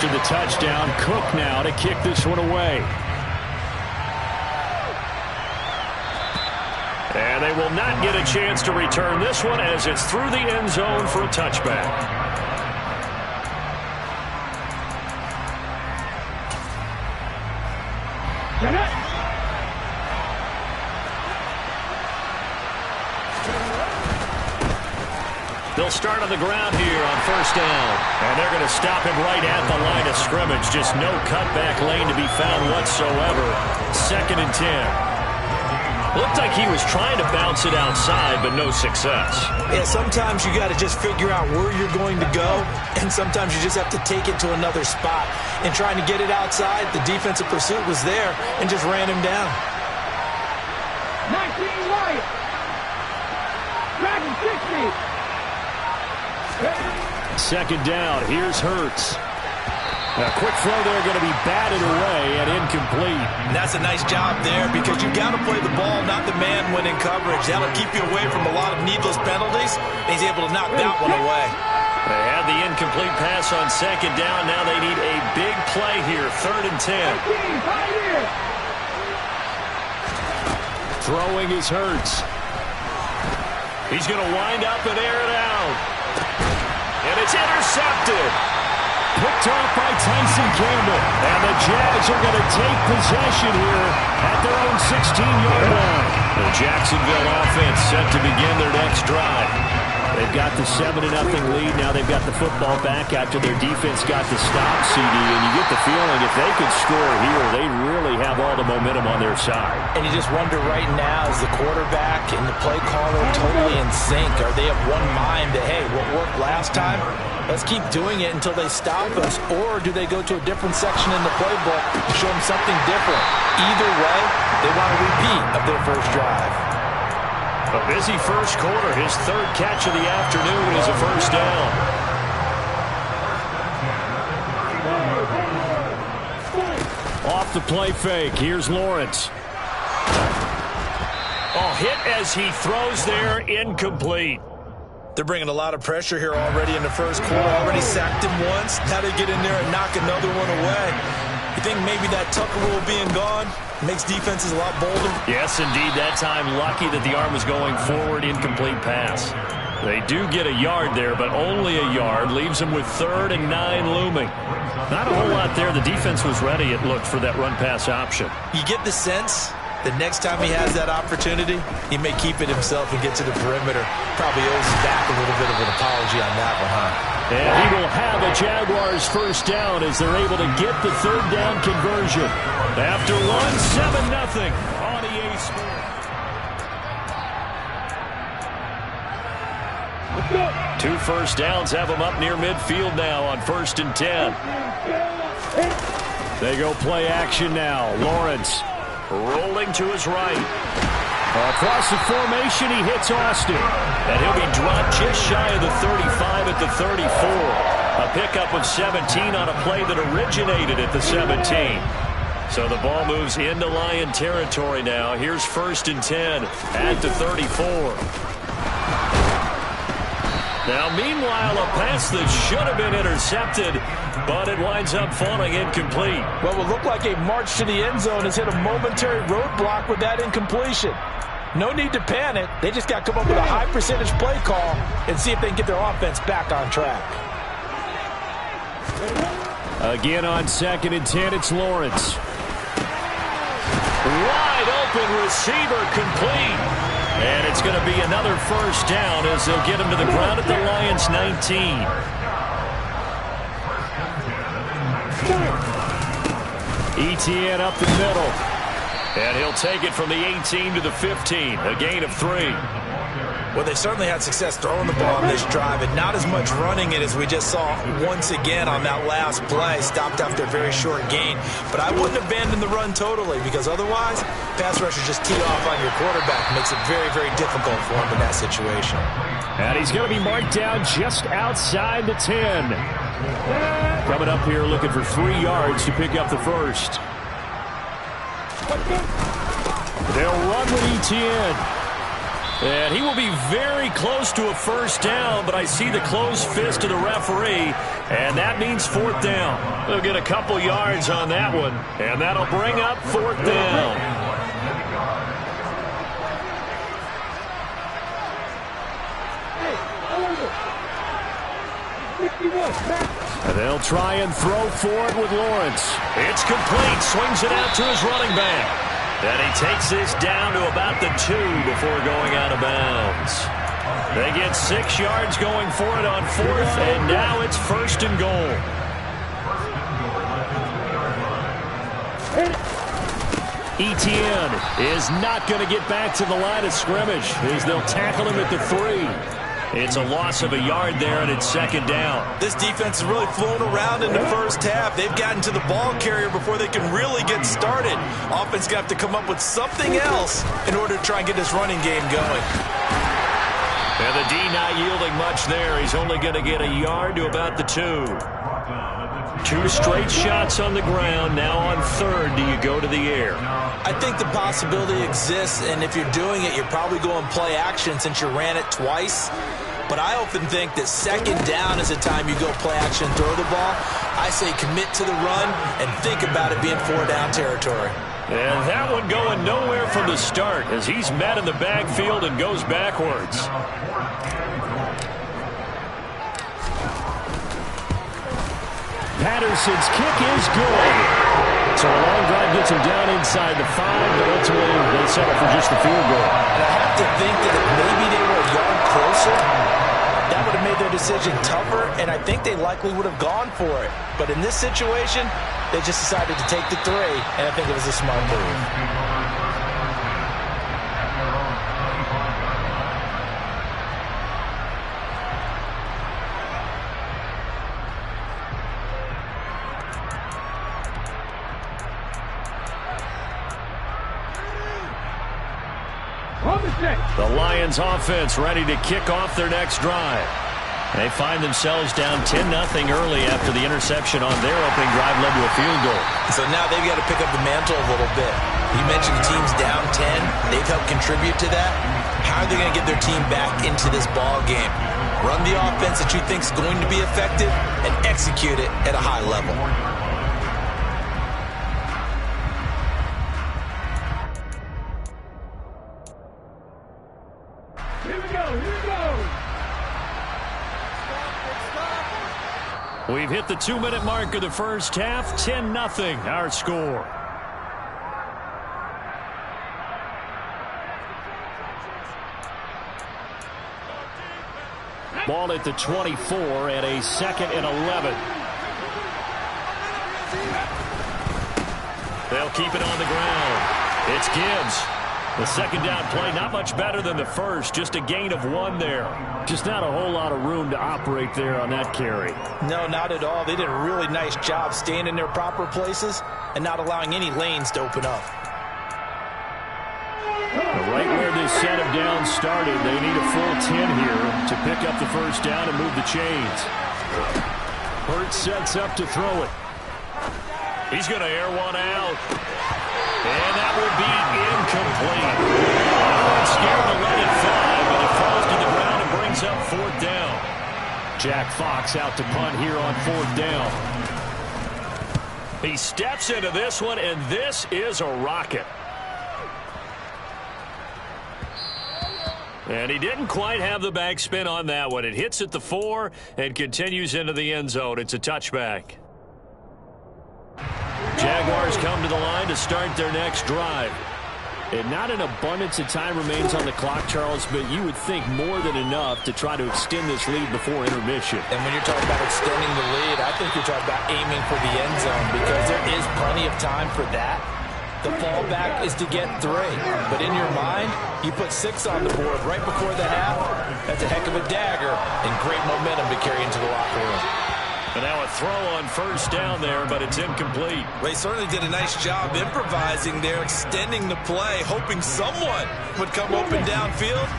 after the touchdown. Cook now to kick this one away. And they will not get a chance to return this one as it's through the end zone for a touchback. They'll start on the ground here on first down. And they're going to stop him right at the line of scrimmage. Just no cutback lane to be found whatsoever. 2nd and 10. Looked like he was trying to bounce it outside, but no success. Yeah, sometimes you got to just figure out where you're going to go, and sometimes you just have to take it to another spot. And trying to get it outside, the defensive pursuit was there and just ran him down. 19 right. Dragon 60. 2nd down. Here's Hurts. A quick throw there going to be batted away and incomplete. And that's a nice job there because you've got to play the ball, not the man when in coverage. That'll keep you away from a lot of needless penalties. And he's able to knock that one away. They had the incomplete pass on 2nd down. Now they need a big play here. 3rd and 10. Throwing is Hurts. He's going to wind up and air it out. And it's intercepted. Picked off by Tyson Campbell. And the Jags are going to take possession here at their own 16-yard line. The Jacksonville offense set to begin their next drive. They've got the 7-0 lead. Now they've got the football back after their defense got the stop, CD. And you get the feeling if they could score here, they really have all the momentum on their side. And you just wonder right now, is the quarterback and the play caller totally in sync? Are they of one mind that, hey, what worked last time? Let's keep doing it until they stop us. Or do they go to a different section in the playbook to show them something different? Either way, they want a repeat of their first drive. A busy first quarter. His 3rd catch of the afternoon is a first down. Off the play fake. Here's Lawrence. Oh, hit as he throws there. Incomplete. They're bringing a lot of pressure here already in the first quarter. Already sacked him once. Now they get in there and knock another one away. You think maybe that Tucker rule being gone makes defenses a lot bolder? Yes, indeed. That time lucky that the arm was going forward. Incomplete pass. They do get a yard there, but only a yard. Leaves them with 3rd and 9 looming. Not a whole lot there. The defense was ready, it looked, for that run-pass option. You get the sense that next time he has that opportunity, he may keep it himself and get to the perimeter. Probably owes back a little bit of an apology on that one, huh? And he will have a Jaguars first down as they're able to get the 3rd down conversion. After one, 7-0 on EA Sports. 2 first downs have them up near midfield now on 1st and 10. They go play action now. Lawrence rolling to his right. Across the formation, he hits Austin. And he'll be dropped just shy of the 35 at the 34. A pickup of 17 on a play that originated at the 17. So the ball moves into Lion territory now. Here's 1st and 10 at the 34. Now, meanwhile, a pass that should have been intercepted, but it winds up falling incomplete. Well, it will look like a march to the end zone has hit a momentary roadblock with that incompletion. No need to panic. They just got to come up with a high percentage play call and see if they can get their offense back on track. Again on 2nd and 10, it's Lawrence. Wide open receiver complete. And it's going to be another first down as they'll get him to the ground at the Lions' 19. Etienne up the middle. And he'll take it from the 18 to the 15. A gain of 3. Well, they certainly had success throwing the ball on this drive and not as much running it as we just saw once again on that last play. Stopped after a very short gain. But I wouldn't abandon the run totally because otherwise, pass rushers just tee off on your quarterback. Makes it very, very difficult for him in that situation. And he's going to be marked down just outside the 10. Coming up here looking for 3 yards to pick up the first. They'll run with Etienne. And he will be very close to a first down, but I see the closed fist of the referee, and that means fourth down. They'll get a couple yards on that one, and that'll bring up fourth down. And they'll try and throw for it with Lawrence. It's complete. Swings it out to his running back. And he takes this down to about the 2 before going out of bounds. They get 6 yards going for it on fourth, and now it's first and goal. Etienne is not going to get back to the line of scrimmage as they'll tackle him at the 3. It's a loss of a yard there, and it's second down. This defense has really flown around in the first half. They've gotten to the ball carrier before they can really get started. Offense going to have to come up with something else in order to try and get this running game going. And the D not yielding much there. He's only going to get a yard to about the 2. 2 straight shots on the ground. Now on third, do you go to the air? I think the possibility exists, and if you're doing it, you're probably going play action since you ran it twice. But I often think that second down is the time you go play action and throw the ball. I say commit to the run and think about it being 4-down territory. And that one going nowhere from the start as he's met in the backfield and goes backwards. Patterson's kick is good. So a long drive gets him down inside the 5, but ultimately they settle for just the field goal. And I have to think that if maybe they were a yard closer, that would have made their decision tougher, and I think they likely would have gone for it. But in this situation, they just decided to take the 3, and I think it was a smart move. The Lions offense ready to kick off their next drive. They find themselves down 10-0 early after the interception on their opening drive led to a field goal. So now they've got to pick up the mantle a little bit. You mentioned the team's down 10. They've helped contribute to that. How are they going to get their team back into this ball game? Run the offense that you think is going to be effective and execute it at a high level. We've hit the 2-minute mark of the first half. 10-0 our score. Ball at the 24 and a 2nd and 11. They'll keep it on the ground. It's Gibbs. The second down play, not much better than the first. Just a gain of 1 there. Just not a whole lot of room to operate there on that carry. No, not at all. They did a really nice job staying in their proper places and not allowing any lanes to open up. Right where this set of downs started, they need a full 10 here to pick up the first down and move the chains. Hurts sets up to throw it. He's going to air one out. And that would be incomplete. Scared to let it fly, but it falls to the ground and brings up fourth down. Jack Fox out to punt here on fourth down. He steps into this one, and this is a rocket. And he didn't quite have the backspin on that one. It hits at the 4 and continues into the end zone. It's a touchback. Jaguars come to the line to start their next drive. And not an abundance of time remains on the clock, Charles, but you would think more than enough to try to extend this lead before intermission. And when you're talking about extending the lead, I think you're talking about aiming for the end zone because there is plenty of time for that. The fallback is to get 3. But in your mind, you put 6 on the board right before the half. That's a heck of a dagger and great momentum to carry into the locker room. And now a throw on first down there, but it's incomplete. They certainly did a nice job improvising there, extending the play, hoping someone would come open downfield,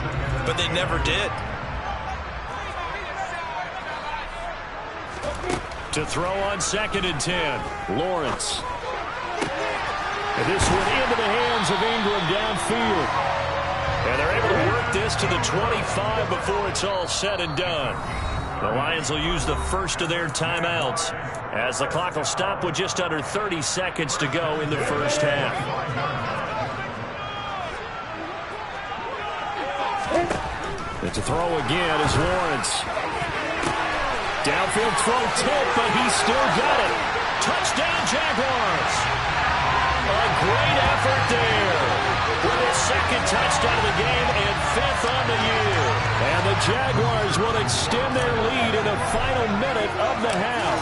but they never did. To throw on 2nd and 10, Lawrence. And this one into the hands of Ingram downfield. And they're able to work this to the 25 before it's all said and done. The Lions will use the first of their timeouts as the clock will stop with just under 30 seconds to go in the first half. It's a throw again is Lawrence. Downfield throw tip, but he still got it. Touchdown Jaguars. A great effort there. With his second touchdown of the game and fifth on the year. And the Jaguars will extend their lead in the final minute of the half.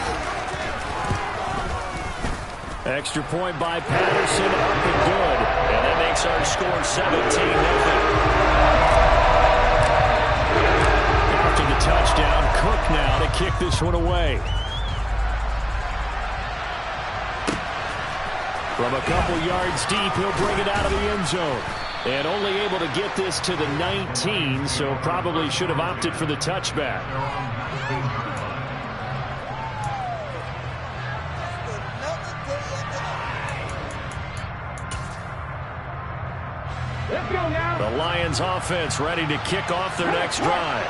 Extra point by Patterson, up and good. And that makes our score 17-0. After the touchdown, Cook now to kick this one away. From a couple yards deep, he'll bring it out of the end zone. And only able to get this to the 19, so probably should have opted for the touchback. The Lions offense ready to kick off their next drive.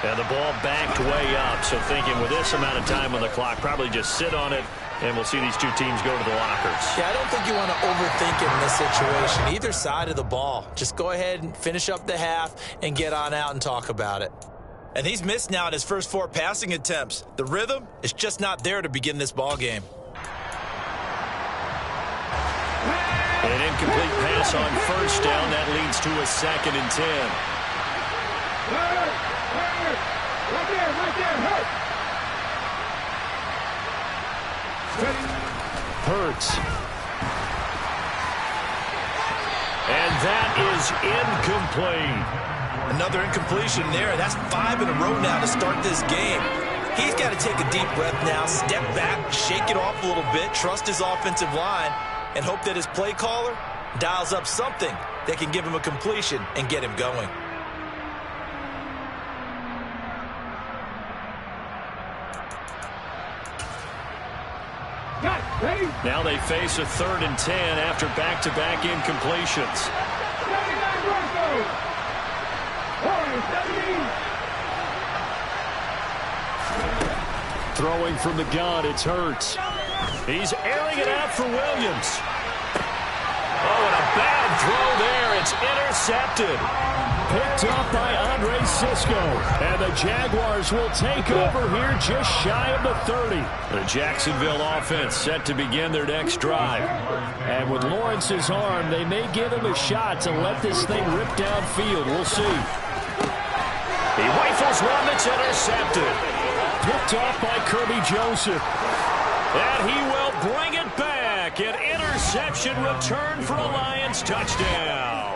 And the ball backed way up, so thinking with this amount of time on the clock, probably just sit on it, and we'll see these two teams go to the lockers. Yeah, I don't think you want to overthink it in this situation. Either side of the ball. Just go ahead and finish up the half and get on out and talk about it. And he's missed now in his first 4 passing attempts. The rhythm is just not there to begin this ball game. An incomplete pass on first down. That leads to a 2nd and 10. Hurts. And that is incomplete. Another incompletion there. That's 5 in a row now to start this game. He's got to take a deep breath now, step back, shake it off a little bit, trust his offensive line, and hope that his play caller dials up something that can give him a completion and get him going. Now they face a 3rd and 10 after back-to-back incompletions. Throwing from the gun, it's Hurts. He's airing it out for Williams. Oh, and a bad throw there. It's intercepted. Picked up by Andre Sisco. And the Jaguars will take over here just shy of the 30. The Jacksonville offense set to begin their next drive. And with Lawrence's arm, they may give him a shot to let this thing rip downfield. We'll see. He rifles one that's intercepted. Picked off by Kirby Joseph. And he will bring it back. An interception return for a Lions touchdown.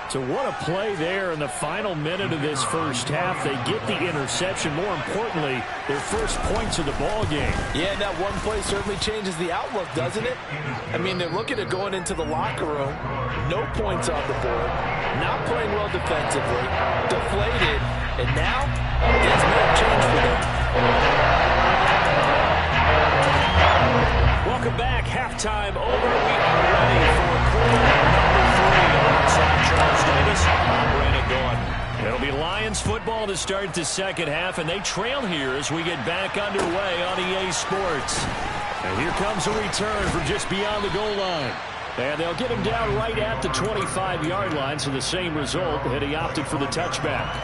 So what a play there in the final minute of this first half. They get the interception. More importantly, their first points of the ball game. Yeah, and that one play certainly changes the outlook, doesn't it? I mean, they're looking at going into the locker room. No points on the board. Not playing well defensively. Deflated. And now, things may have changed for them. Welcome back. Halftime over. We are ready for quarter number 3 alongside Charles Davis. I'm Brandon Gaudin. It'll be Lions football to start the second half, and they trail here as we get back underway on EA Sports. And here comes a return from just beyond the goal line. And they'll get him down right at the 25-yard line, so the same result, and he opted for the touchback.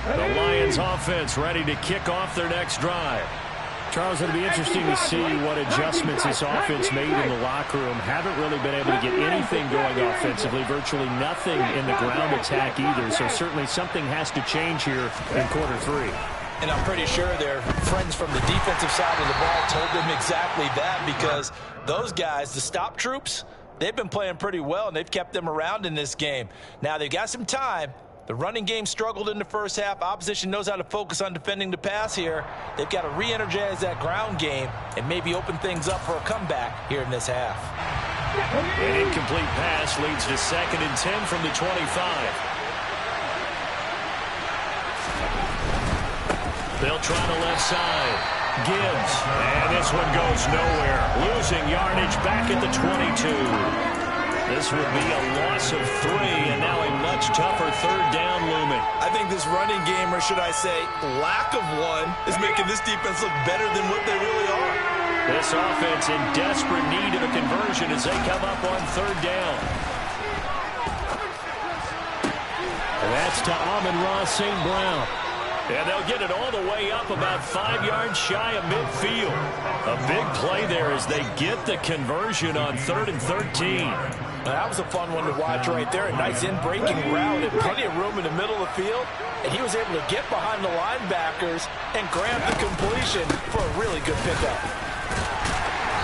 The Lions offense ready to kick off their next drive. Charles, it'll be interesting to see what adjustments this offense made in the locker room. Haven't really been able to get anything going offensively, virtually nothing in the ground attack either. So certainly something has to change here in quarter 3. And I'm pretty sure their friends from the defensive side of the ball told them exactly that, because those guys, the stop troops, they've been playing pretty well, and they've kept them around in this game. Now they've got some time. The running game struggled in the first half. Opposition knows how to focus on defending the pass here. They've got to re-energize that ground game and maybe open things up for a comeback here in this half. An incomplete pass leads to 2nd and 10 from the 25. They'll try the left side. Gibbs. And this one goes nowhere. Losing yardage back at the 22. This would be a loss of 3, and now a much tougher 3rd down looming. I think this running game, or should I say lack of one, is making this defense look better than what they really are. This offense in desperate need of a conversion as they come up on 3rd down. And that's to Amon-Ra St. Brown. And they'll get it all the way up about 5 yards shy of midfield. A big play there as they get the conversion on 3rd and 13. That was a fun one to watch right there. A nice in-breaking route and plenty of room in the middle of the field. And he was able to get behind the linebackers and grab the completion for a really good pickup.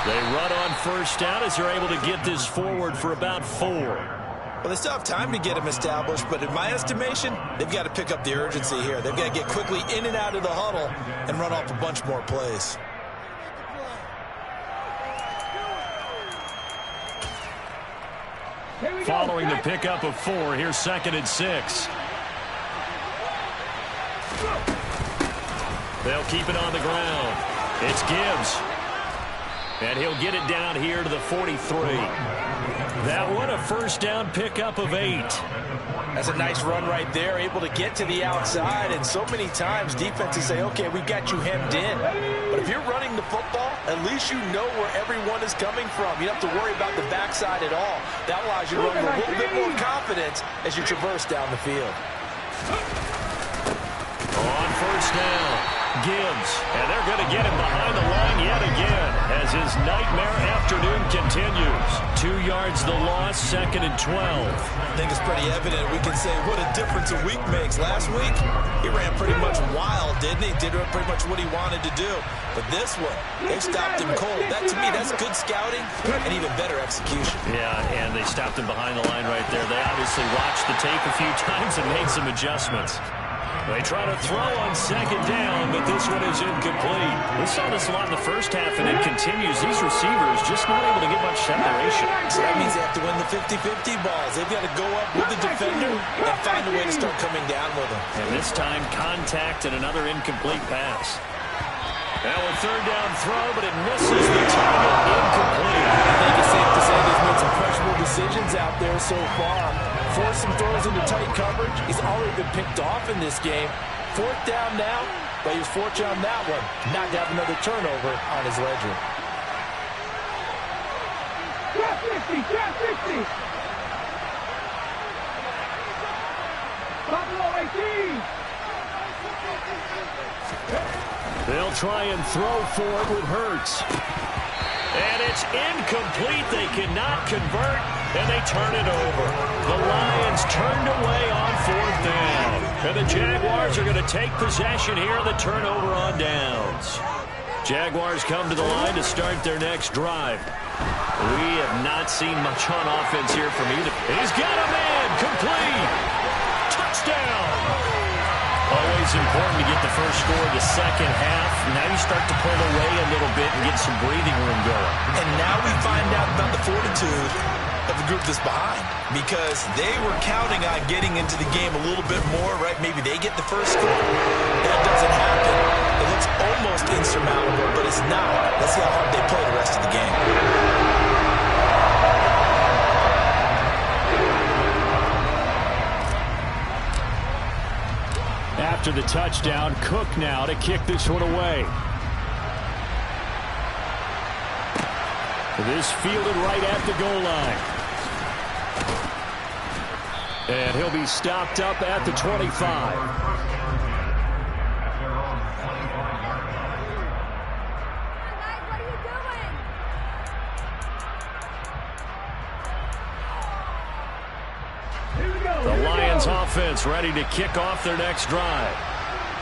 They run on 1st down as they're able to get this forward for about 4. Well, they still have time to get him established, but in my estimation, they've got to pick up the urgency here. They've got to get quickly in and out of the huddle and run off a bunch more plays. Following the pickup of 4, here's 2nd and 6. They'll keep it on the ground. It's Gibbs. And he'll get it down here to the 43. That one a 1st down pickup of 8. That's a nice run right there, able to get to the outside. And so many times defenses say, okay, we've got you hemmed in. But if you're running the football, at least you know where everyone is coming from. You don't have to worry about the backside at all. That allows you to run with a little bit more confidence as you traverse down the field. On 1st down, Gibbs. And they're going to get him behind the line yet again as his nightmare afternoon continues. 2 yards the loss, 2nd and 12. I think it's pretty evident. We can say what a difference a week makes. Last week, he ran pretty much wild, didn't he? Did pretty much what he wanted to do. But this one, they stopped him cold. That, to me, that's good scouting and even better execution. Yeah, and they stopped him behind the line right there. They obviously watched the tape a few times and made some adjustments. They try to throw on 2nd down, but this one is incomplete. We saw this a lot in the 1st half, and it continues. These receivers just not able to get much separation. So that means they have to win the 50-50 balls. They've got to go up with the defender and find a way to start coming down with them. And this time, contact and another incomplete pass. Now a 3rd down throw, but it misses the target. Incomplete. I think it's safe to say they've made some questionable decisions out there so far. Forced some throws into tight coverage. He's already been picked off in this game. 4th down now, but he was fortunate on that one not to have another turnover on his ledger. Trap 50, trap 50. Buffalo 18. They'll try and throw for it with Hurts. And it's incomplete. They cannot convert, and they turn it over. The Lions turned away on 4th down. And the Jaguars are going to take possession here, the turnover on downs. Jaguars come to the line to start their next drive. We have not seen much on offense here from either. He's got a man, complete. Touchdown. Always important to get the first score of the 2nd half. Now you start to pull away a little bit and get some breathing room going. And now we find out about the fortitude of the group that's behind, because they were counting on getting into the game a little bit more, right? Maybe they get the first score. That doesn't happen. It looks almost insurmountable, but it's not. Let's see how hard they play the rest of the game. After the touchdown, Cook now to kick this one away. This fielded right at the goal line. And he'll be stopped up at the 25. Offense ready to kick off their next drive.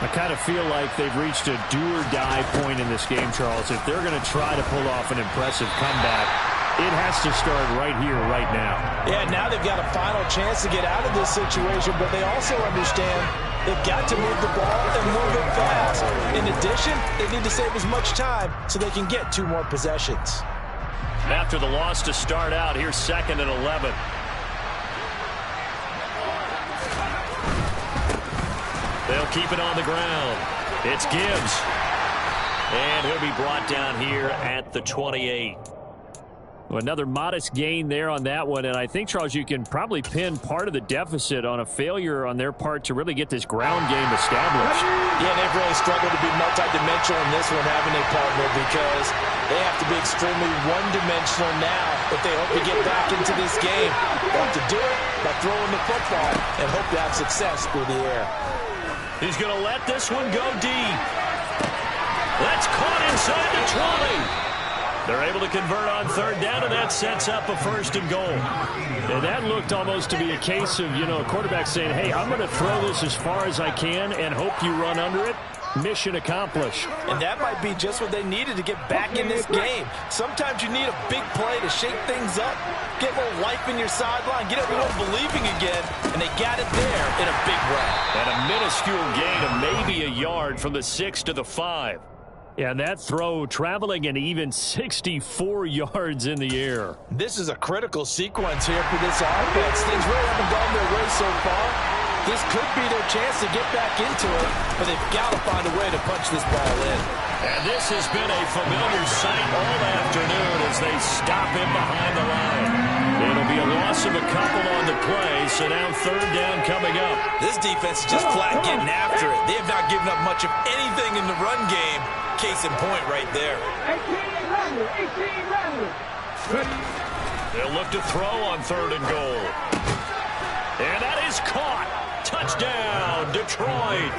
I kind of feel like they've reached a do-or-die point in this game, Charles. If they're going to try to pull off an impressive comeback, it has to start right here, right now. Yeah, now they've got a final chance to get out of this situation, but they also understand they've got to move the ball and move it fast. In addition, they need to save as much time so they can get 2 more possessions. After the loss to start out, here's 2nd and 11. They'll keep it on the ground. It's Gibbs. And he'll be brought down here at the 28. Well, another modest gain there on that one, and I think, Charles, you can probably pin part of the deficit on a failure on their part to really get this ground game established. Yeah, they've really struggled to be multidimensional in this one, haven't they, partner, because they have to be extremely one-dimensional now if they hope to get back into this game. They have to do it by throwing the football and hope to have success through the air. He's going to let this one go deep. That's caught inside the 20. They're able to convert on 3rd down, and that sets up a 1st and goal. And that looked almost to be a case of, a quarterback saying, hey, I'm going to throw this as far as I can and hope you run under it. Mission accomplished. And that might be just what they needed to get back in this game. Sometimes you need a big play to shake things up, get a little life in your sideline, get everyone believing again, and they got it there in a big way. And a minuscule gain of maybe a yard from the 6 to the 5. Yeah, and that throw traveling an even 64 yards in the air. This is a critical sequence here for this offense. Things really haven't gone their way so far. This could be their chance to get back into it, but they've got to find a way to punch this ball in. And this has been a familiar sight all afternoon as they stop him behind the line. It'll be a loss of a couple on the play, so now 3rd down coming up. This defense is just flat getting after it. They have not given up much of anything in the run game. Case in point right there. 18 Rattler. They'll look to throw on 3rd and goal. And that is caught. Touchdown, Detroit.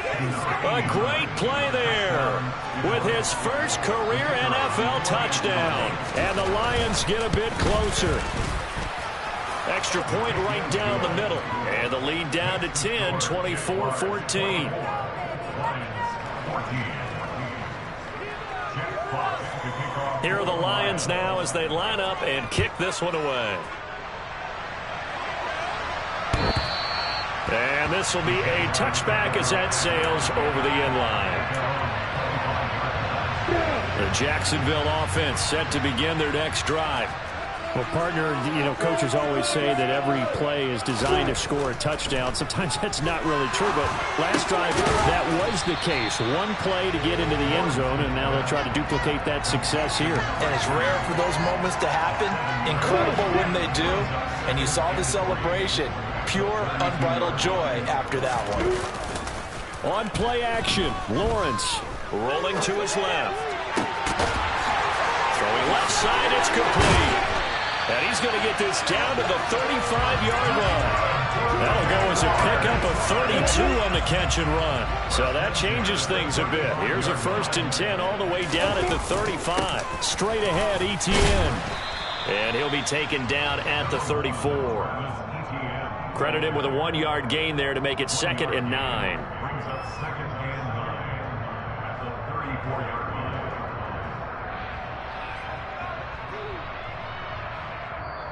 A great play there with his first career NFL touchdown. And the Lions get a bit closer. Extra point right down the middle. And the lead down to 10, 24-14. Here are the Lions now as they line up and kick this one away. And this will be a touchback as that sails over the end line. The Jacksonville offense set to begin their next drive. Well, partner, coaches always say that every play is designed to score a touchdown. Sometimes that's not really true, but last drive, that was the case. One play to get into the end zone, and now they'll try to duplicate that success here. And it's rare for those moments to happen. Incredible when they do. And you saw the celebration. Pure, unbridled joy after that one. On play action, Lawrence rolling to his left. Throwing left side, it's complete. And he's going to get this down to the 35-yard line. That'll go as a pickup of 32 on the catch and run. So that changes things a bit. Here's a 1st and 10 all the way down at the 35. Straight ahead, Etienne. And he'll be taken down at the 34. Credit him with a 1-yard gain there to make it 2nd and 9.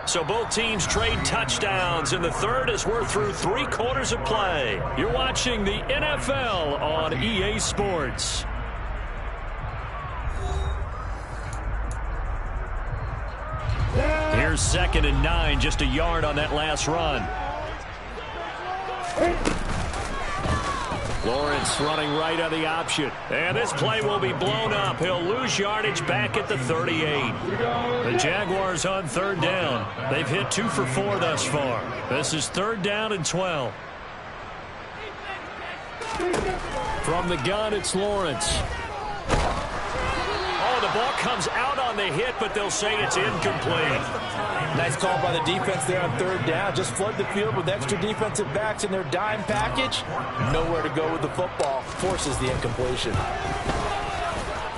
So both teams trade touchdowns in the 3rd as we're through 3 quarters of play. You're watching the NFL on EA Sports. Here's 2nd and 9, just a yard on that last run. Lawrence running right on the option. And this play will be blown up. He'll lose yardage back at the 38. The Jaguars on 3rd down. They've hit 2 for 4 thus far. This is 3rd down and 12. From the gun, it's Lawrence. Oh, the ball comes out on the hit, but they'll say it's incomplete. Nice call by the defense there on 3rd down. Just flood the field with extra defensive backs in their dime package. Nowhere to go with the football. Forces the incompletion.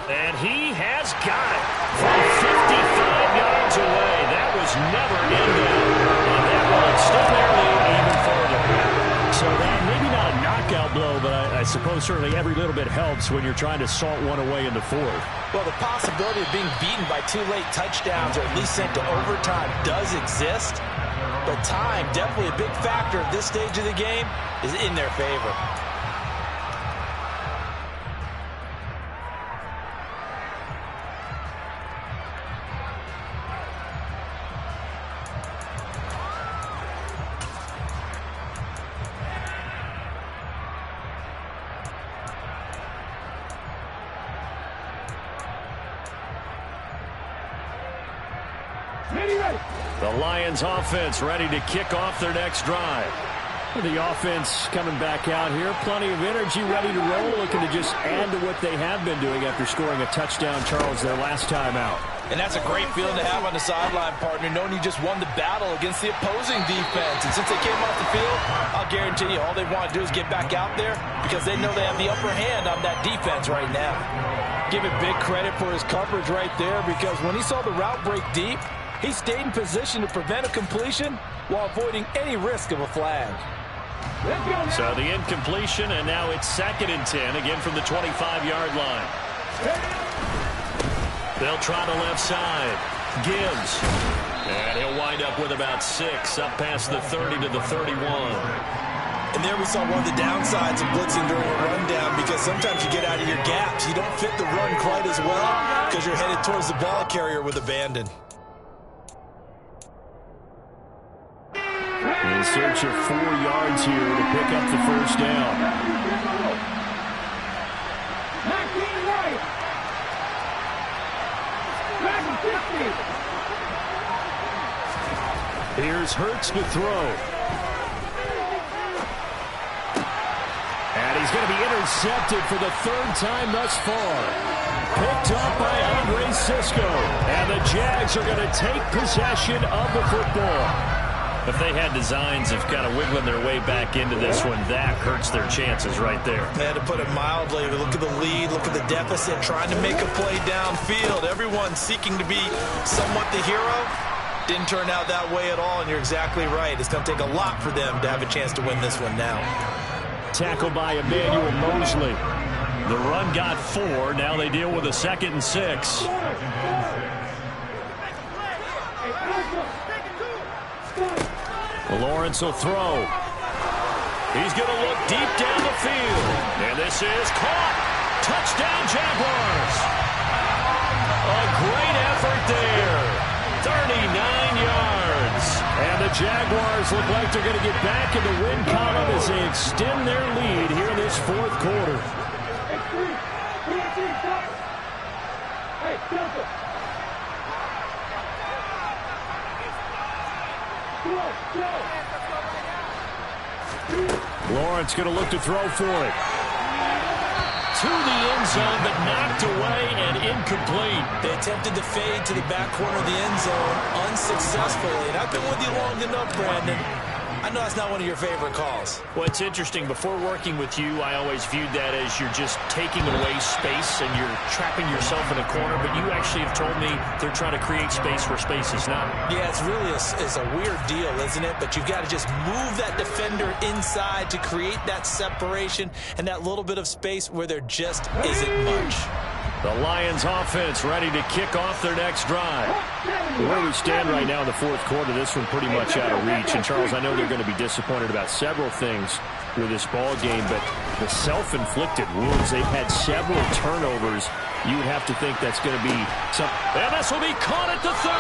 And he has got it from 55 yards away. That was never in there. And that one still barely even further. So that maybe not a knockout blow, but I suppose certainly every little bit helps when you're trying to salt one away in the 4th. Well, the possibility of being beaten by 2 late touchdowns or at least sent to overtime does exist. But time, definitely a big factor at this stage of the game, is in their favor. The Lions offense ready to kick off their next drive. The offense coming back out here. Plenty of energy, ready to roll, looking to just add to what they have been doing after scoring a touchdown, Charles, their last time out. And that's a great feeling to have on the sideline, partner, knowing you just won the battle against the opposing defense. And since they came off the field, I'll guarantee you all they want to do is get back out there because they know they have the upper hand on that defense right now. Give it big credit for his coverage right there because when he saw the route break deep, he stayed in position to prevent a completion while avoiding any risk of a flag. So the incompletion, and now it's 2nd and 10, again from the 25-yard line. They'll try the left side. Gibbs. And he'll wind up with about 6, up past the 30 to the 31. And there we saw one of the downsides of blitzing during a rundown because sometimes you get out of your gaps. You don't fit the run quite as well because you're headed towards the ball carrier with abandon. In search of 4 yards here to pick up the first down. Here's Hurts to throw. And he's going to be intercepted for the 3rd time thus far. Picked up by Andre Cisco. And the Jags are going to take possession of the football. If they had designs of kind of wiggling their way back into this one, that hurts their chances right there. They had to put it mildly. Look at the lead. Look at the deficit. Trying to make a play downfield. Everyone seeking to be somewhat the hero. Didn't turn out that way at all, and you're exactly right. It's going to take a lot for them to have a chance to win this one now. Tackled by Emmanuel Mosley. The run got 4. Now they deal with a 2nd and 6. Lawrence will throw. He's going to look deep down the field. And this is caught. Touchdown, Jaguars. A great effort there. 39 yards. And the Jaguars look like they're going to get back in the win column as they extend their lead here in this 4th quarter. Lawrence going to look to throw for it. To the end zone, but knocked away and incomplete. They attempted to fade to the back corner of the end zone unsuccessfully. And I've been with you long enough, Brandon. I know that's not one of your favorite calls. Well, it's interesting. Before working with you, I always viewed that as you're just taking away space and you're trapping yourself in a corner. But you actually have told me they're trying to create space where space is not. Yeah, it's really a weird deal, isn't it? But you've got to just move that defender inside to create that separation and that little bit of space where there just isn't much. The Lions offense ready to kick off their next drive. Where we stand right now in the 4th quarter, this one pretty much out of reach. And, Charles, I know they're going to be disappointed about several things with this ball game, but the self-inflicted wounds, they've had several turnovers. You would have to think that's going to be some. And this will be caught at the 30.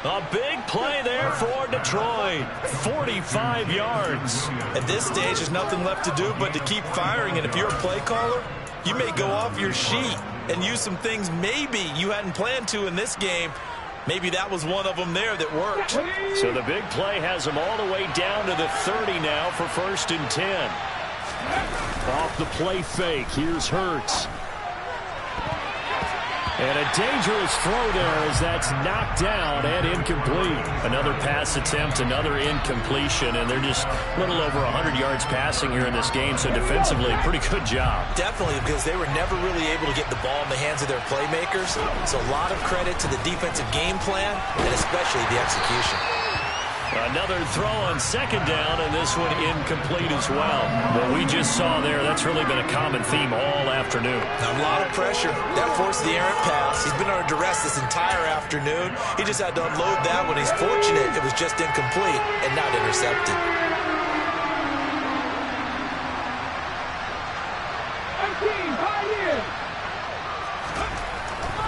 A big play there for Detroit. 45 yards. At this stage, there's nothing left to do but to keep firing. And if you're a play caller, you may go off your sheet and use some things maybe you hadn't planned to in this game. Maybe that was one of them there that worked. So the big play has them all the way down to the 30 now for 1st and 10. Off the play fake. Here's Hurts. And a dangerous throw there as that's knocked down and incomplete. Another pass attempt, another incompletion, and they're just a little over 100 yards passing here in this game, so defensively, pretty good job. Definitely, because they were never really able to get the ball in the hands of their playmakers. So a lot of credit to the defensive game plan and especially the execution. Another throw on 2nd down, and this one incomplete as well. What we just saw there, that's really been a common theme all afternoon. A lot of pressure. That forced the errant pass. He's been under duress this entire afternoon. He just had to unload that when he's fortunate it was just incomplete and not intercepted.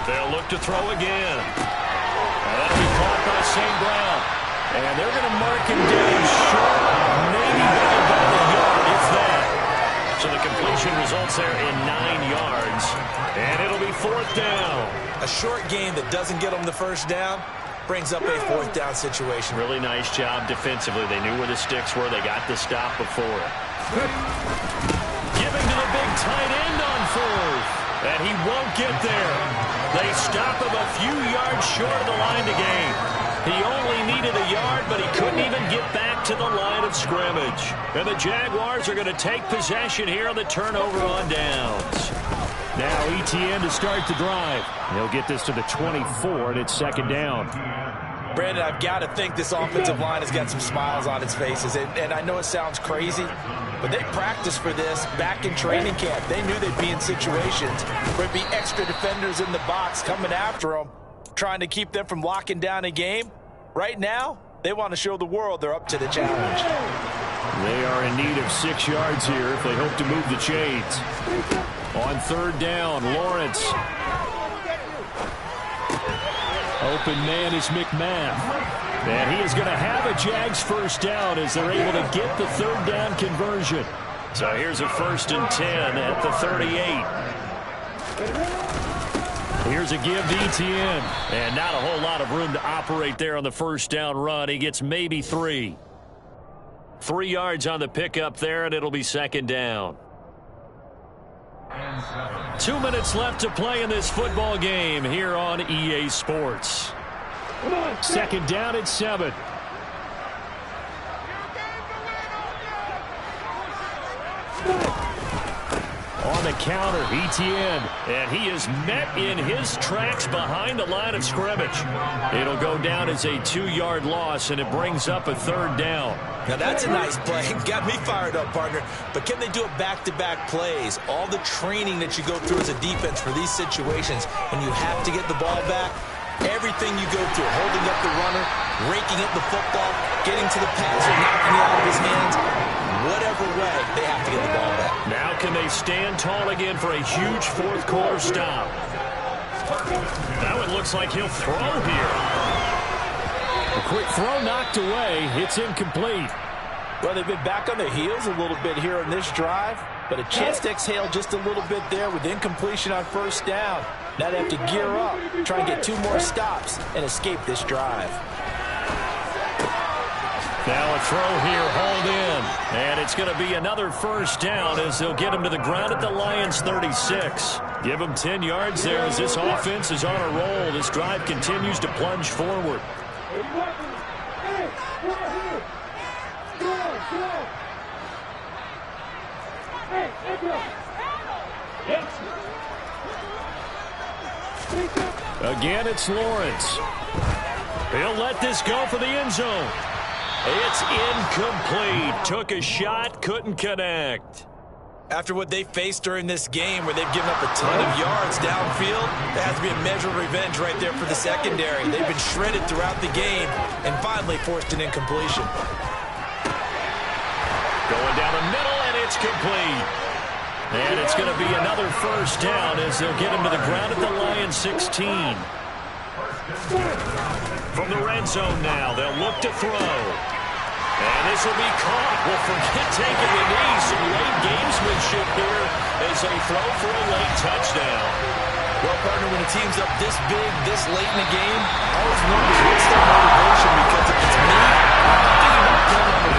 They'll look to throw again. And that'll be caught by St. Brown. And they're going to mark him down short, maybe by about a yard, if that. So the completion results there in 9 yards. And it'll be 4th down. A short game that doesn't get them the first down, brings up a 4th down situation. Really nice job defensively. They knew where the sticks were. They got the stop before. Giving to the big tight end on 4th. And he won't get there. They stop him a few yards short of the line to gain. He only needed a yard, but he couldn't even get back to the line of scrimmage. And the Jaguars are going to take possession here on the turnover on downs. Now Etienne to start the drive. He'll get this to the 24, and it's 2nd down. Brandon, I've got to think this offensive line has got some smiles on its faces. And I know it sounds crazy, but they practiced for this back in training camp. They knew they'd be in situations where there'd be extra defenders in the box coming after them, trying to keep them from locking down a game. Right now, they want to show the world they're up to the challenge. They are in need of 6 yards here if they hope to move the chains. On 3rd down, Lawrence. Open man is McMath. And he is going to have a Jags 1st down as they're able to get the 3rd down conversion. So here's a 1st and 10 at the 38. Here's a give to Etienne. And not a whole lot of room to operate there on the 1st down run. He gets maybe 3. 3 yards on the pickup there, and it'll be 2nd down. 2 minutes left to play in this football game here on EA Sports. 2nd down at 7. On the counter, Etienne, and he is met in his tracks behind the line of scrimmage. It'll go down as a 2-yard loss, and it brings up a 3rd down. Now that's a nice play. Got me fired up, partner. But can they do it back-to-back plays? All the training that you go through as a defense for these situations, when you have to get the ball back, everything you go through, holding up the runner, raking up the football, getting to the passer, knocking it out of his hands, whatever way, they have to get the ball back. Now can they stand tall again for a huge 4th quarter stop? Now it looks like he'll throw here. A quick throw knocked away. It's incomplete. Well, they've been back on their heels a little bit here on this drive, but a chance to exhale just a little bit there with incompletion on 1st down. Now they have to gear up, try and get 2 more stops and escape this drive. Now a throw here, hauled in. And it's going to be another 1st down as they'll get him to the ground at the Lions' 36. Give him 10 yards there as this offense is on a roll. This drive continues to plunge forward. Again, it's Lawrence. He'll let this go for the end zone. It's incomplete. Took a shot, couldn't connect. After what they faced during this game where they've given up a ton of yards downfield, there has to be a measure of revenge right there for the secondary. They've been shredded throughout the game and finally forced an incompletion. Going down the middle, and it's complete. And it's going to be another 1st down as they'll get him to the ground at the Lions' 16. From the red zone now, they'll look to throw. And this will be caught. Well, forget taking the knee. Some late gamesmanship here as they throw for a late touchdown. Well, partner, when a team's up this big, this late in the game, I always wonder what's their motivation, because if it's me, I'm thinking about going on the